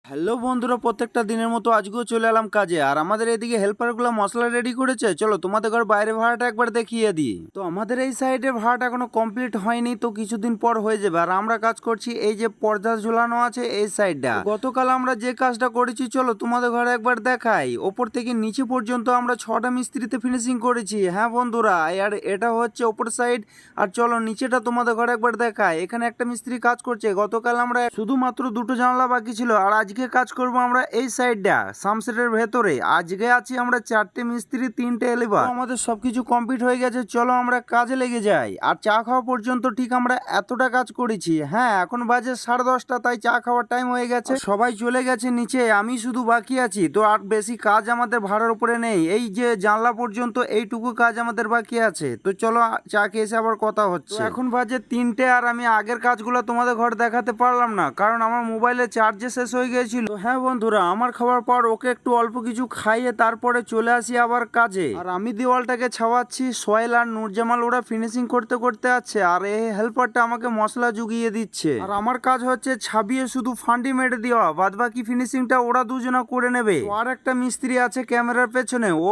Hello বন্ধুরা, প্রত্যেকটা দিনের মতো আজকেও চলে এলাম কাজে। আর আমাদের এদিকে হেল্পারগুলো মশলা রেডি করেছে। চলো তোমাদের ঘর বাইরে ভাড়াটা একবার দেখিয়ে দিই। তো আমাদের এই সাইডের ভাড়াটা এখনো কমপ্লিট হয়নি, তো কিছুদিন পর হয়ে যাবে। আর আমরা কাজ করছি এই যে পর্দা ঝুলানো আছে এই সাইডটা। গতকাল আমরা যে কাজটা করেছি চলো তোমাদের ঘরে একবার দেখাই। ওপর থেকে নিচে পর্যন্ত আমরা 6টা মিস্ত্রিতে ফিনিশিং করেছি। হ্যাঁ বন্ধুরা, আর এটা হচ্ছে ওপর সাইড। আর চলো নিচেটা তোমাদের ঘরে একবার দেখাই। এখানে একটা মিস্ত্রি কাজ করছে। গতকাল আমরা শুধুমাত্র 2টো জানলা বাকি ছিল, আর আজকে কাজ করব আমরা এই সাইডটা সামসেটের ভেতরে। আজকে আছি আমরা 4টে মিস্ত্রি 3টে এলিবার। আমাদের সবকিছু কমপ্লিট হয়ে গেছে, চলো আমরা কাজে লেগে যাই। আর চা খাওয়া পর্যন্ত ঠিক আমরা এতটা কাজ করেছি। হ্যাঁ, এখন বাজে 10:30, তাই চা খাওয়ার টাইম হয়ে গেছে। সবাই চলে গেছে নিচে, আমি শুধু বাকি আছি। তো আর বেশি কাজ আমাদের ভাড়ার উপরে নেই। এই যে জানলা পর্যন্ত এইটুকু কাজ আমাদের বাকি আছে। তো চলো চা খেয়ে এসে আবার কথা হচ্ছে। এখন বাজে 3টে, আর আমি আগের কাজগুলো তোমাদের ঘর দেখাতে পারলাম না, কারণ আমার মোবাইলে চার্জে শেষ হয়ে গেছিল। হ্যাঁ বন্ধুরা, আমার খাওয়ার পর ওকে একটু অল্প কিছু খাইয়ে তারপরে চলে আসি আবার কাজে। আর আমি দেওয়ালটাকে ছাওয়াচ্ছি, সোহেল আর নুরজামাল ওরা ফিনিশিং করতে করতে আছে, আর এই হেল্পারটা আমাকে মশলা জুগিয়ে দিচ্ছে। আর আমার কাজ হচ্ছে ছাবিয়ে শুধু ফান্ডি মেরে দেওয়া, বাদ বাকি ফিনিশিংটা ওরা দুজনা করে নেবে। আর একটা মিস্ত্রি আছে ক্যামেরার পেছনে, ও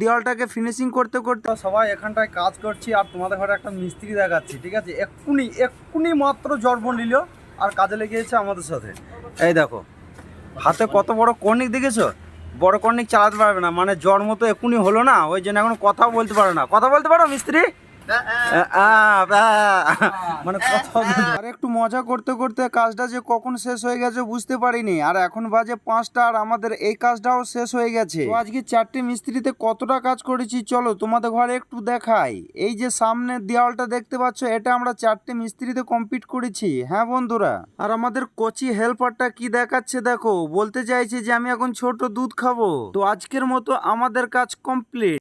দেওয়ালটাকে ফিনিশিং করতে করতে। সবাই এখানটায় কাজ করছি, আর তোমাদের ঘরে একটা মিস্ত্রি দেখাচ্ছি, ঠিক আছে? এক্ষুনি মাত্র জন্ম নিল আর কাজে লেগেছে আমাদের সাথে। এই দেখো হাতে কত বড় কর্নিক দেখেছো? বড় কর্নিক চালাতে পারবে না, মানে জন্ম তো এক্ষুনি হলো না, ওই জন্য এখন কথা বলতে পারো না। কথা বলতে পারো মিস্ত্রি? মানে কথা আর একটু মজা করতে করতে কাজটা যে কখন শেষ হয়ে গেছে বুঝতে পারিনি। আর এখন বাজে 5টা, আর আমাদের এই কাজটাও শেষ হয়ে গেছে। তো আজকে 4টে মিস্ত্রিতে কতটা কাজ করেছি চলো তোমাদের ঘরে একটু দেখাই। এই যে সামনে দেওয়ালটা দেখতে পাচ্ছ, এটা আমরা 4টে মিস্ত্রিতে কমপ্লিট করেছি। হ্যাঁ বন্ধুরা, আর আমাদের কোচি হেল্পারটা কি দেখাচ্ছে দেখো, বলতে চাইছে যে আমি এখন ছোট দুধ খাবো। তো আজকের মতো আমাদের কাজ কমপ্লিট।